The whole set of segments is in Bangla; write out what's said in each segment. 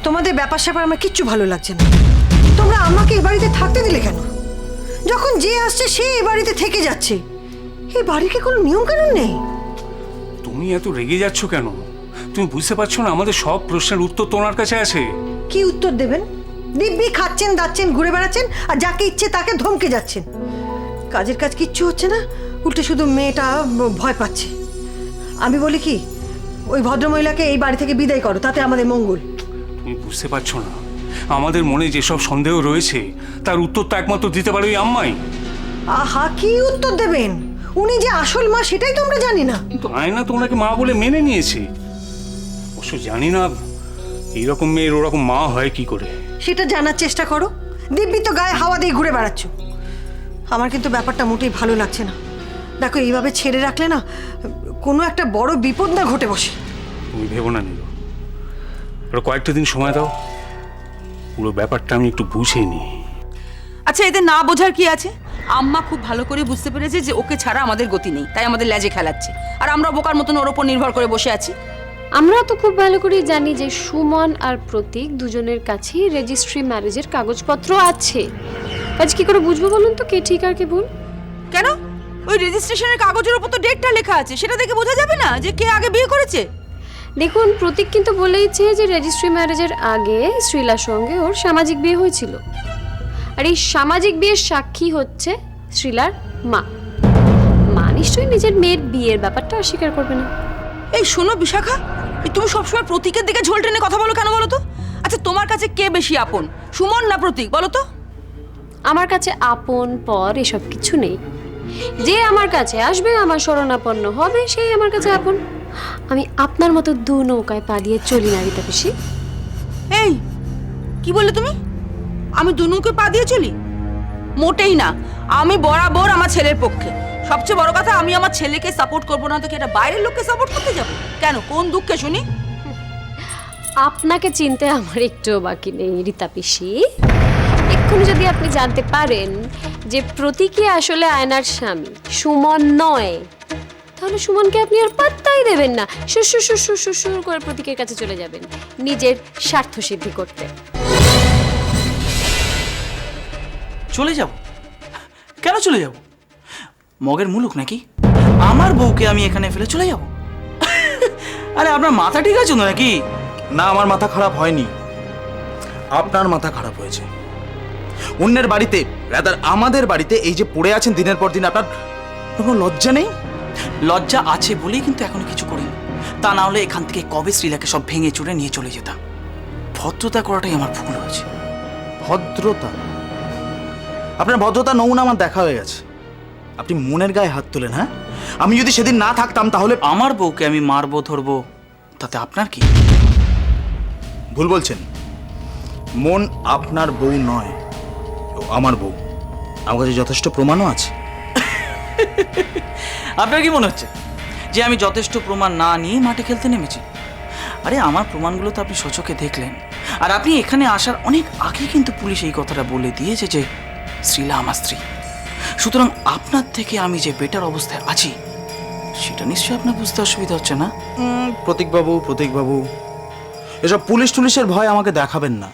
তোমাদের ব্যাপার স্যাপার আমার কিচ্ছু ভালো লাগছে না। তোমরা আমাকে এই বাড়িতে থাকতে দিলে কেন? যখন যে আসছে সে এই বাড়িতে থেকে যাচ্ছে, এই বাড়িকে কোনো নিয়ম কানুন নেই। তুমি এত রেগে যাচ্ছ কেন? তুমি বুঝতে পারছো না আমাদের সব প্রশ্নের উত্তর তোমার কাছে আছে। কি উত্তর দেবেন? দিব্যি খাচ্ছেন, দাচ্ছেন, ঘুরে বেড়াচ্ছেন, আর যাকে ইচ্ছে তাকে ধমকে যাচ্ছেন। কাজের কাজ কিচ্ছু হচ্ছে না, উল্টে শুধু মেয়েটা ভয় পাচ্ছে। আমি বলি কি, ওই ভদ্রমহিলাকে এই বাড়ি থেকে বিদায় করো, তাতে আমাদের মঙ্গল। তুমি বুঝতে পারছো না আমাদের মনে যেসব সন্দেহ রয়েছে তার উত্তর তো একমাত্র দিতে পারে ওই আম্মাই। আহা, কি উত্তর দেবেন? উনি যে আসল মা সেটাই তো আমরা জানি না। কিন্তু আয়না তো ওনাকে মা বলে মেনে নিয়েছে। অবশ্য জানি না এইরকম মেয়ের ওরকম মা হয় কি করে। সেটা জানার চেষ্টা করো। দিব্যি তো গায়ে হাওয়া দিয়ে ঘুরে বেড়াচ্ছ। আমার কিন্তু ব্যাপারটা মোটেই ভালো লাগছে না। দেখো, এইভাবে ছেড়ে রাখলে না কোনো একটা বড় বিপদ না ঘটে বসে। তুমি ভেবো না নীল, আরো কয়েকটা দিন সময় দাও, পুরো ব্যাপারটা আমি একটু বুঝে নিই। আচ্ছা, এতে না বোঝার কি আছে? আম্মা খুব ভালো করে বুঝতে পেরেছে যে ওকে ছাড়া আমাদের গতি নেই, তাই আমাদের লেজে খেলাচ্ছে, আর আমরা বোকার মতন ওর ওপর নির্ভর করে বসে আছি। আমরা তো খুব ভালো করেই জানি যে সুমন আর প্রতীক দুজনের কাছেই রেজিস্ট্রি ম্যারেজের কাগজপত্র আছে। আজ কি করে বুঝবো বলুন তো কে ঠিক আর কে ভুল? কেন? ওই রেজিস্ট্রেশনের কাগজের উপর তো ডেটটা লেখা আছে, সেটা দেখে বোঝা যাবে না যে কে আগে বিয়ে করেছে? দেখুন, প্রতীক কিন্তু বলেইছে যে রেজিস্ট্রি ম্যারেজের আগে শ্রীলার সঙ্গে ওর সামাজিক বিয়ে হয়েছিল, আর এই সামাজিক বিয়ের সাক্ষী হচ্ছে শ্রীলার মা। মা নিশ্চয়ই নিজের মেয়ের বিয়ের ব্যাপারটা অস্বীকার করবে না। এই শোনো বিশাখা, তুমি সবসময় প্রতীকের দিকে ঝোল টেনে কথা বলো কেন বলো তো? আচ্ছা, তোমার কাছে কে বেশি আপন, সুমন না প্রতীক, বলো তো? আমার কাছে আপন পর এসব কিছু নেই। যে আমার কাছে আসবে, আমার শরণাপন্ন হবে, সেই আমার কাছে আপন। আমি আপনার মতো দু নৌকায় পা দিয়ে চলি না রীতা পিসি। এই কি বললে তুমি? আমি দুনুকে পা দিয়ে চলি? মোটেই না। আমি বরাবর আমার ছেলের পক্ষে। সবচেয়ে বড় কথা, আমি আমার ছেলেকে সাপোর্ট করবো না তো কি এটা বাইরের লোককে সাপোর্ট করতে যাবো? কেন, কোন দুঃখে শুনি? আপনাকে চিনতে আমার একটুও বাকি নেই রীতা পিসি। এক্ষুনি যদি আপনি জানতে পারেন যে প্রতীকই আসলে আয়নার স্বামী, সুমন নয়, তাহলে সুমনকে আপনি আর পাত্তাই দেবেন না। সুর সুর সুর সুর সুর করে প্রতীকের কাছে চলে যাবেন নিজের স্বার্থ সিদ্ধি করতে। চলে যাব? কেন চলে যাব? মগের মুলুক নাকি আমার বউকে আমি এখানে ফেলে চলে যাব? আরে আপনার মাথা ঠিক আছে না নাকি? না, আমার মাথা খারাপ হয়নি, আপনার মাথা খারাপ হয়েছে। অন্যের বাড়িতে, রাদার আমাদের বাড়িতে এই যে পড়ে আছেন দিনের পর দিন, আপনার কোনো লজ্জা নেই? লজ্জা আছে বলেই কিন্তু এখনো কিছু করিনি। তা না হলে এখান থেকে কবে শ্রীলাকে সব ভেঙে চুরে নিয়ে চলে যেতাম। ভদ্রতা করাটাই আমার ভুল হয়েছে। ভদ্রতা? আপনার ভদ্রতা নমুনা আমার দেখা হয়ে গেছে। আপনি মনের গায়ে হাত তোলেন। হ্যাঁ, আমি যদি সেদিন না থাকতাম তাহলে আমার বউকে আমি মারবো ধরবো, তাতে আপনার কি? ভুল বলছেন। মন আপনার বউ নয়, ও আমার বউ। আমার কাছে যথেষ্ট প্রমাণও আছে। আপনার কি মনে হচ্ছে যে আমি যথেষ্ট প্রমাণ না নিয়ে মাঠে খেলতে নেমেছি? আরে আমার প্রমাণগুলো তো আপনি সচক্ষে দেখলেন। আর আপনি এখানে আসার অনেক আগে কিন্তু পুলিশ এই কথাটা বলে দিয়েছে যে শ্রীলা আমার স্ত্রী। সুতরাং আপনার থেকে আমি যে বেটার অবস্থায় আছি সেটা নিশ্চয়ই আপনার বুঝতে অসুবিধা হচ্ছে না? প্রতীকবাবু, এসব পুলিশ টুলিশের ভয় আমাকে দেখাবেন না।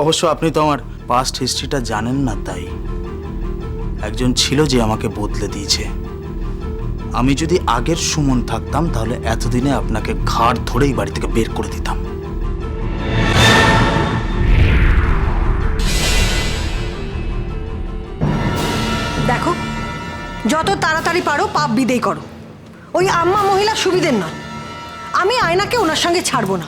অবশ্য আপনি তো আমার পাস্ট হিস্ট্রিটা জানেন না, তাই একজন ছিল যে আমাকে বদলে দিয়েছে। আমি যদি আগের সুমন থাকতাম তাহলে এতদিনে আপনাকে ঘাড় ধরেই বাড়ি থেকে বের করে দিতাম। দেখো, যত তাড়াতাড়ি পারো পাপ বিদেয় করো। ওই আম্মা মহিলা সুবিধের নয়। আমি আয়নাকে ওনার সঙ্গে ছাড়বো না।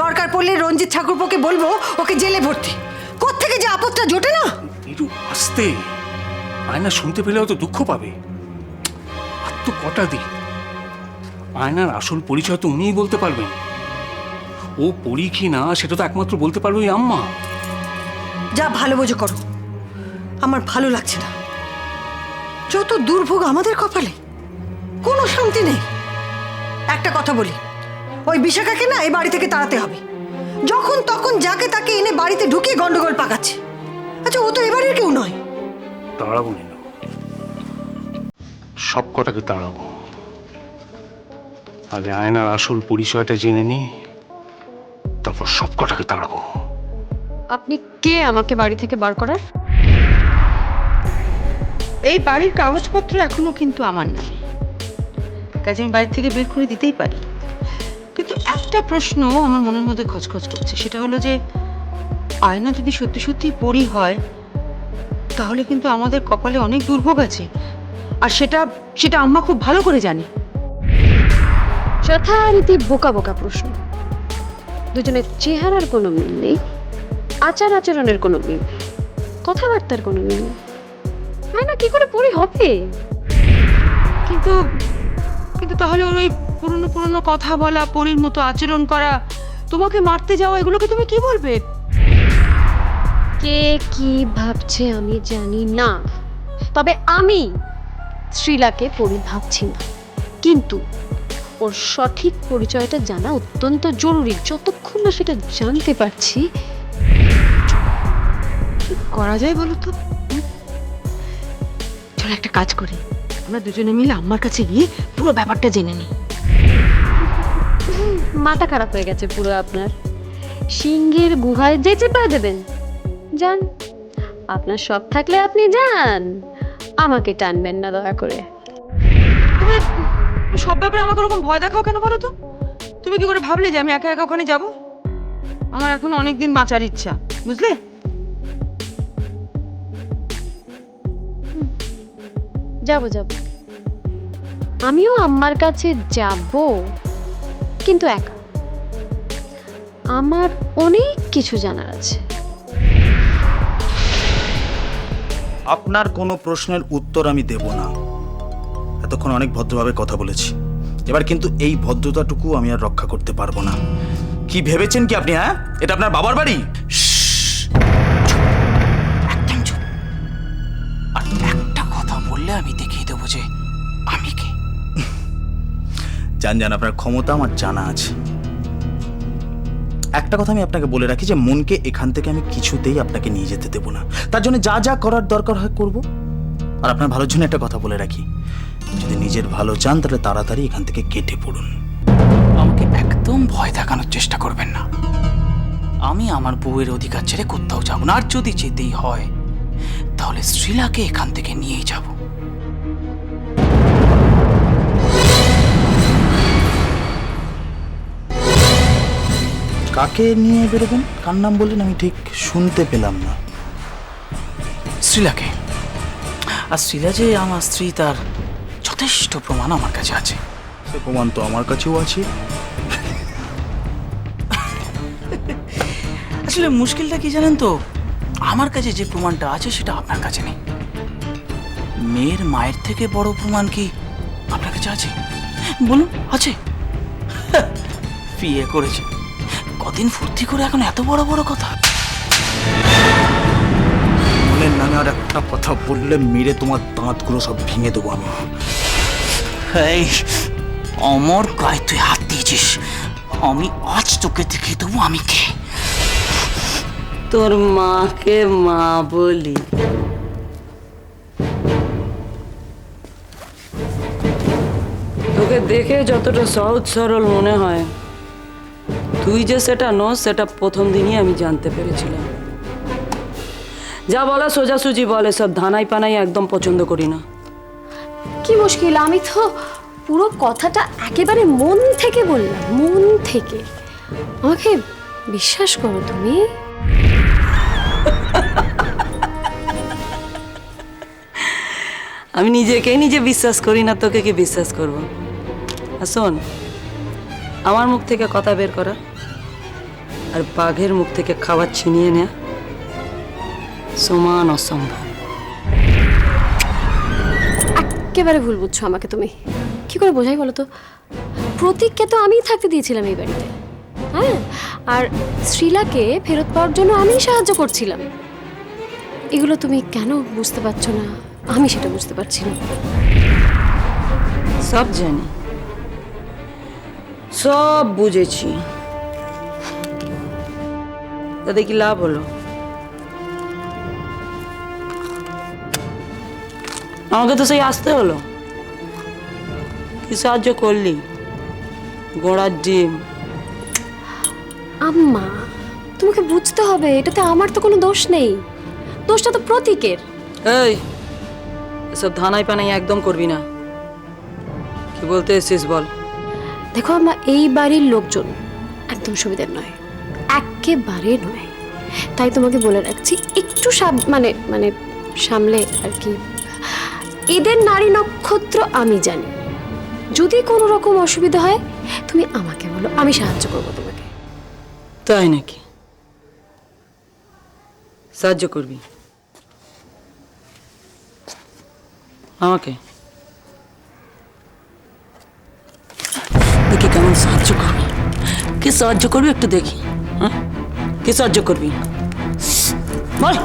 দরকার পড়লে রঞ্জিত ঠাকুরপোকে বলবো ওকে জেলে ভর্তি। কোত্থেকে যে আপদটা জোটে না। একটু আস্তে, আয়না শুনতে পেলেও তো দুঃখ পাবে। আর তো কটা দিন, আয়নার আসল পরিচয় তো উনিই বলতে পারবেন। ও পড়ি কি না সেটা তো একমাত্র বলতে পারবে ওই আম্মা। যা ভালো বোঝো করো, আমার ভালো লাগছে না। যত দুর্ভোগ আমাদের কপালে, কোনো শান্তি নেই। একটা কথা বলি, ওই বিশাখাকে না এই বাড়ি থেকে তাড়াতে হবে। যখন তখন যাকে তাকে এনে বাড়িতে ঢুকিয়ে গন্ডগোল পাকাচ্ছে। আচ্ছা, ও তো এবারের কেউ নয়। তাড়াবো না, সব কটাকে তাড়াবো। আগে আয়নার আসল পরিচয়টা জেনে নি, তারপর সব কটাকে তাড়াবো। আপনি কে আমাকে বাড়ি থেকে বার করার? এই বাড়ির কাগজপত্র এখনো কিন্তু আমার না, কাজে আমি বাড়ি থেকে বের করে দিতেই পারি। কিন্তু একটা প্রশ্ন আমার মনের মধ্যে খচখচ করছে, সেটা হলো যে আয়না যদি সত্যি সত্যি পরী হয় তাহলে কিন্তু আমাদের কপালে অনেক দুর্ভোগ আছে, আর সেটা সেটা আম্মা খুব ভালো করে জানে। যথারীতি বোকা বোকা প্রশ্ন। দুজনের চেহারার কোনো মিল নেই, আচার আচরণের কোনো মিল, কথাবার্তার কোনো মিল নেই। আয়না কি করে পরি হবে? কিন্তু কিন্তু তাহলে ওই পুরনো পুরনো কথা বলা, পরীর মতো আচরণ করা, তোমাকে মারতে যাওয়া, এগুলোকে তুমি কি বলবে? কে কি ভাবছে আমি জানি না, তবে আমি শ্রীলাকে পরি ভাবছি না। কিন্তু ওর সঠিক পরিচয়টা জানা অত্যন্ত জরুরি। যতক্ষণ না সেটা জানতে পারছি, কি করা যায় বলো তো? চলো একটা কাজ করি, আমরা দুজনে মিলে আম্মার কাছে গিয়ে পুরো ব্যাপারটা জেনে নিই। মাথা খারাপ হয়ে গেছে পুরো আপনার। সিংহের গুহায় যে চেপা দেবেন, যান। আপনার সব থাকলে আপনি যান, আমাকে টানবেন না দয়া করে। তুমি সব ব্যাপারে আমাকে ওরকম ভয় দেখাও কেন বলো তো? তুমি কি করে ভাবলে যে আমি একা একা ওখানে যাব? আমার এখন অনেকদিন বাঁচার ইচ্ছা, বুঝলে? যাব যাব, আমিও আম্মার কাছে যাব, কিন্তু একা। আমার অনেক কিছু জানার আছে। আপনার কোনো প্রশ্নের উত্তর আমি দেব না। এতক্ষণ অনেক ভদ্রভাবে কথা বলেছি, এবার কিন্তু এই ভদ্রতাটুকু আমি আর রক্ষা করতে পারবো না। কি ভেবেছেন কি আপনি? হ্যাঁ, এটা আপনার বাবার বাড়ি। একদম চুপ। আর একটা কথা বললে আমি দেখিয়ে দেবো যে আমি কে। জান আপনার ক্ষমতা আমার জানা আছে। একটা কথা আমি আপনাকে বলে রাখি যে মনকে এখান থেকে আমি কিছুতেই আপনাকে নিয়ে যেতে দেবো না। তার জন্য যা যা করার দরকার হয় করব। আর আপনার ভালোর জন্য একটা কথা বলে রাখি, যদি নিজের ভালো চান তাহলে তাড়াতাড়ি এখান থেকে কেটে পড়ুন। আমাকে একদম ভয় দেখানোর চেষ্টা করবেন না। আমি আমার বউয়ের অধিকার ছেড়ে কোথাও যাব না, আর যদি যেতেই হয় তাহলে শ্রীলাকে এখান থেকে নিয়েই যাব। কাকে নিয়ে বেরোবেন? কার নাম বললেন? আমি ঠিক শুনতে পেলাম না। শ্রীলাকে। আর শ্রীলা যে আমার স্ত্রী তার যথেষ্ট প্রমাণ আমার কাছে আছে। সে প্রমাণ তো আমার কাছেও আছে। আসলে মুশকিলটা কি জানেন তো, আমার কাছে যে প্রমাণটা আছে সেটা আপনার কাছে নেই। মেয়ের মায়ের থেকে বড় প্রমাণ কি আপনার কাছে আছে? বলুন, আছে? বিয়ে করেছে, কদিন ফুর্তি করে এখন এত বড় বড় কথা। মনের নামে আর একটা কথা বললে মেরে তোমার দাঁতগুলো সব ভেঙে দেবো আমি। এই অমর গায়ে তুই হাত দিয়েছিস, আমি আজ তোকে দেখিয়ে দেবো আমি কে। তোর মাকে মা বলি। তোকে দেখে যতটা সহজ সরল মনে হয়, তুই যে সেটা নস সেটা প্রথম দিনই আমি জানতে পেরেছিলাম। যা বলা সোজাসুজি বলে, সব ধানাই পানাই একদম পছন্দ করি না। কি মুশকিল, আমি তো পুরো কথাটা একেবারে মন থেকে বললাম, মন থেকে। আমাকে বিশ্বাস করো তুমি। আমি নিজেকে নিজে বিশ্বাস করি না, তোকে কি বিশ্বাস করব? আর শোন, আমার মুখ থেকে কথা বের করা আর বাঘের মুখ থেকে খাবার ছিনিয়ে নেয়া সমান অসম্ভব। একেবারে ভুল বুঝছো আমাকে তুমি। কি করে বোঝাই বলো তো? প্রতীককে তো আমিই থাকতে দিয়েছিলাম এই বাড়িতে, হ্যাঁ, আর শ্রীলাকে ফেরত পাওয়ার জন্য আমিই সাহায্য করছিলাম। এগুলো তুমি কেন বুঝতে পারছো না? আমি সেটা বুঝতে পারছি না। সব জানি, সব বুঝেছি। তাতে কি লাভ হলো? আমাকে তো সেই আসতে হলো। কি সাহায্য করলি? গোড়ার ডিম। আম্মা, তোমাকে বুঝতে হবে এটাতে আমার তো কোনো দোষ নেই, দোষটা তো প্রতীকের। এই এসব ধানাই পানাই একদম করবি না। কি বলতে এসেছিস বল। দেখো আম্মা, এই বাড়ির লোকজন একদম সুবিধার নয়, একেবারে নয়। তাই তোমাকে বলে রাখছি, একটু মানে মানে সামলে আর কি। এদের নারী নক্ষত্র আমি জানি, যদি কোনো রকম অসুবিধা হয় তুমি আমাকে বলো, আমি সাহায্য করবো তোমাকে। তাই নাকি? সাহায্য করবি আমাকে? দেখি কেমন সাহায্য করবি। কি সাহায্য করবি একটু দেখি। হ্যাঁ, কি সাহায্য করবি বল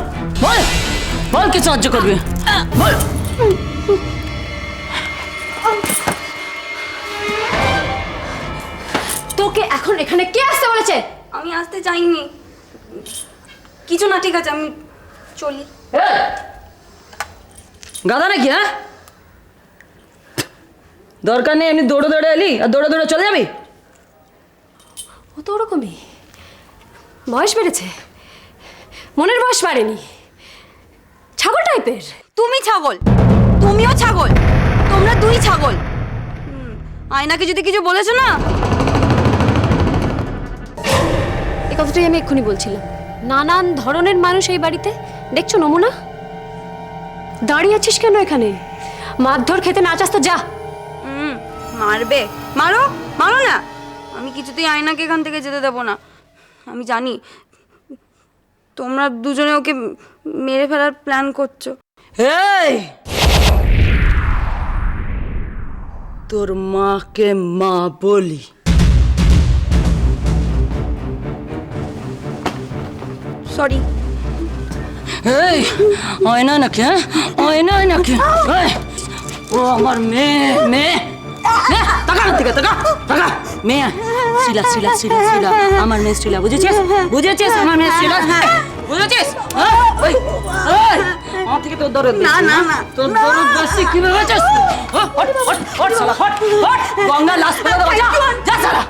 বল বল, কি সাহায্য করবি বল। তোকে এখন এখানে কে আসতে বলেছে? আমি আসতে চাইনি। কিছু না, ঠিক আছে, আমি চলি। গাদা নাকি? হ্যাঁ, দরকার নেই, এমনি দৌড়ে দৌড়ে এলি আর দৌড়ে দৌড়ে চলে যাবি। ও তো ওরকমই, বয়স বেড়েছে, মনের বয়স বাড়েনি, ছাগল টাইপের। তুমি ছাগল, তুমিও ছাগল, তোমরা দুই ছাগল। আয়নাকে যদি কিছু বলেছো না, এই কথাটাই আমি এক্ষুনি বলছিলাম। নানান ধরনের মানুষ এই বাড়িতে, দেখছো নমুনা। দাঁড়িয়ে আছিস কেন এখানে? মারধর খেতে না চাস তো যা। মারবে, মারো মারো না, আমি কিছুতেই আয়নাকে এখান থেকে যেতে দেবো না। আমি জানি তোমরা দুজনে ওকে মেরে ফেলার প্ল্যান করছো। এই, তোর মাকে মা বলি। সরি। এই, আয়না নাকি? হ্যাঁ, আয়না নাকি? এই, ও আমার মেয়ে, মেয়ে টাকা থেকে টাকা টাকা মেয়ে শিলা শিলা শিলা শিলা, আমার মেয়ে শিলা, বুঝেছিস? বুঝেছিস আমার মেয়ে শিলা, বুঝেছিস? আমার থেকে তোর দরদ বেশি। না, না, না। তোর দরদ বেশি কিভাবে হয়েছিস? হট হট হট শালা, হট হট, গঙ্গা লাশ ফেলে দেবো, যা যা শালা।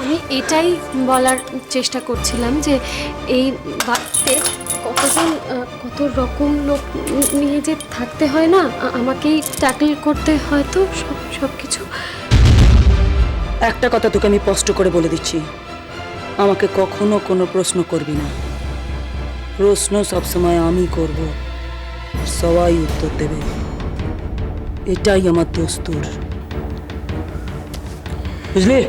আমি এটাই বলার চেষ্টা করছিলাম যে এই বাড়িতে কতজন কত রকম লোক নিয়ে যে থাকতে হয় না, আমাকেই ট্যাকল করতে হয় তো সব কিছু। একটা কথা তোকে আমি স্পষ্ট করে বলে দিচ্ছি, আমাকে কখনো কোনো প্রশ্ন করবি না। প্রশ্ন সবসময় আমি করব, সবাই উত্তর দেবে। এটাই আমার দস্তুর, বুঝলি?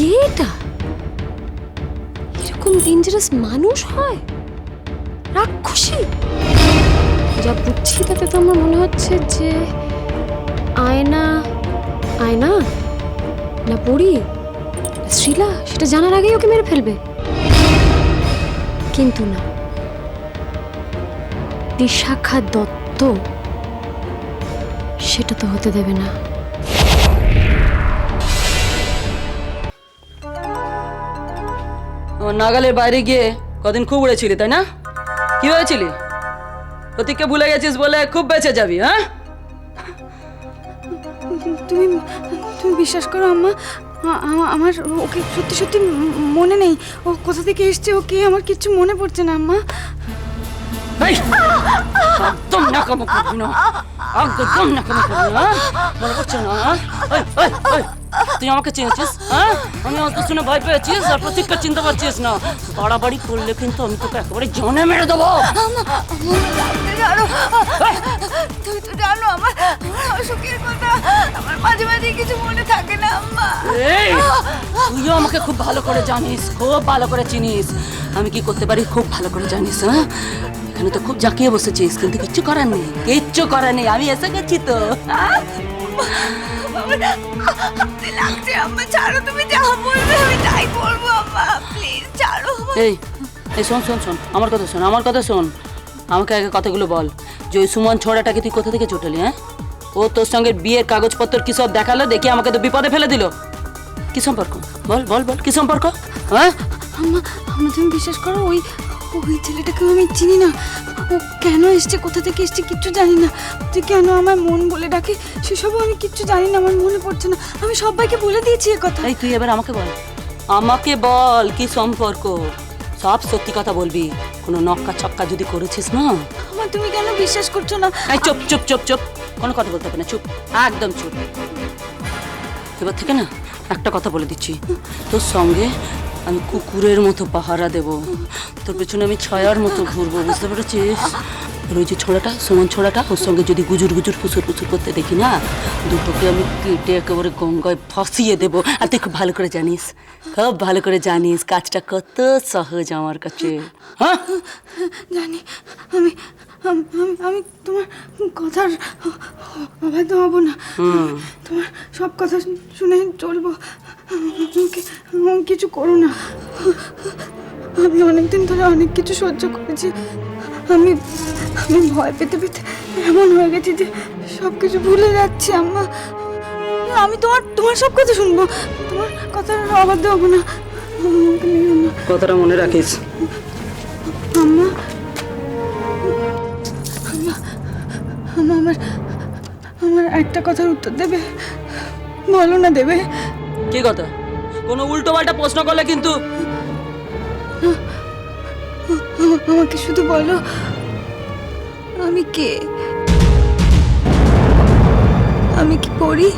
কে এটা? এরকম ডেঞ্জারাস মানুষ হয়? রাক্ষসী? যা বুঝছি তাতে তো আমার মনে হচ্ছে যে আয়না, আয়না না পড়ি শ্রীলা, সেটা জানার আগেই ওকে মেরে ফেলবে। কিন্তু না, বিশাখা দত্ত সেটা তো হতে দেবে না। আমার নাগালের বাইরে গিয়ে কদিন খুব উড়েছিলি, তাই না? কি হয়েছিলি? প্রতীককে ভুলে গেছিস বলে খুব বেঁচে যাবি? হ্যাঁ, তুমি তুমি বিশ্বাস করো আম্মা, আমার ওকে সত্যি সত্যি মনে নেই। ও কোথা থেকে এসছে, ওকে আমার কিচ্ছু মনে পড়ছে না আম্মা। এই, একদম নাকামো করবি না, একদম নাকামো করবি না, মনে পড়ছে না? এই, এই, এই, তুই আমাকে চিনেছিস? হ্যাঁ, আমি আমাকে শুনে ভয় পেয়েছিস আর প্রতীককে চিনতে পারছিস না। বাড়াবাড়ি করলে কিন্তু আমি তোকে একেবারে জনে মেরে দেবো। তুমি তো জানো আমার অসুখের কথা, আমার মাঝে মাঝে কিছু মনে থাকে না আম্মা। এই, তুইও আমাকে খুব ভালো করে জানিস, খুব ভালো করে চিনিস আমি কি করতে পারি, খুব ভালো করে জানিস। হ্যাঁ, এখানে তো খুব জাকিয়ে বসেছিস, কিন্তু কিচ্ছু করার নেই, কিচ্ছু করার নেই, আমি এসে গেছি তো। লাগছে আম্মা, ছাড়ো, তুমি যা বলবে আমি তাই করবো আম্মা, প্লিজ ছাড়ো। এই এই শোন শোন শোন, আমার কথা শোন, আমার কথা শোন, আমাকে আগে কথাগুলো বল যে ওই সুমন ছোড়াটাকে তুই কোথা থেকে চটালি? হ্যাঁ, ও তোর সঙ্গে বিয়ের কাগজপত্র কি সব দেখালো, দেখি আমাকে তো বিপদে ফেলে দিল। কি সম্পর্ক? বল বল বল, কি সম্পর্ক? হ্যাঁ, আম্মা আম্মা তুমি বিশ্বাস করো, ওই ওই ছেলেটাকেও আমি চিনি না। ও কেন এসছে, কোথা থেকে এসছে কিচ্ছু জানি না। যে কেন আমার মন বলে ডাকে সেসবও আমি কিচ্ছু জানি না, আমার মনে পড়ছে না। আমি সবাইকে বলে দিয়েছি এ কথা। এই তুই এবার আমাকে বল কি সম্পর্ক, সব সত্যি কথা বলবি। কোনো নক্কা ছক্কা যদি করেছিস না। আমার তুমি কেন বিশ্বাস করছো না? এই চুপ চুপ চুপ চুপ, কোনো কথা বলতে হবে না, চুপ, একদম চুপ। এবার থেকে না একটা কথা বলে দিচ্ছি, তোর সঙ্গে আমি কুকুরের মতো পাহারা দেব, তোর পেছনে আমি ছায়ার মতো ঘুরবো, বুঝতে পেরেছিস? আর ওই যে ছোড়াটা, সুমন ছোড়াটা, ওর সঙ্গে যদি গুজুর গুজুর ফুসুর ফুসুর করতে দেখি না, দুটোকে আমি কেটে একেবারে গঙ্গায় ফাঁসিয়ে দেবো। আর তুই খুব ভালো করে জানিস, খুব ভালো করে জানিস কাজটা কত সহজ আমার কাছে। হ্যাঁ জানি। আমি আমি আমি- আমি তোমার কথার অবাধ্য হব না। তোমার সব কথা শুনে চলবো। আমাকে কিছু করো না। আমি অনেকদিন ধরে অনেক কিছু সহ্য করেছি। আমি আমি ভয় পেতে পেতে এমন হয়ে গেছি যে সব কিছু ভুলে যাচ্ছি। আম্মা আমি তোমার তোমার সব কথা শুনবো, তোমার কথার অবাধ্য হব না। আমাকে নিও না। কথাটা মনে রাখিস। আম্মা আমার আমার একটা কথার উত্তর দেবে? বলো না দেবে? কি কথা? কোনো উল্টো পাল্টা প্রশ্ন করলে কিন্তু। আমাকে শুধু বলো আমি কে? আমি কি পড়ি?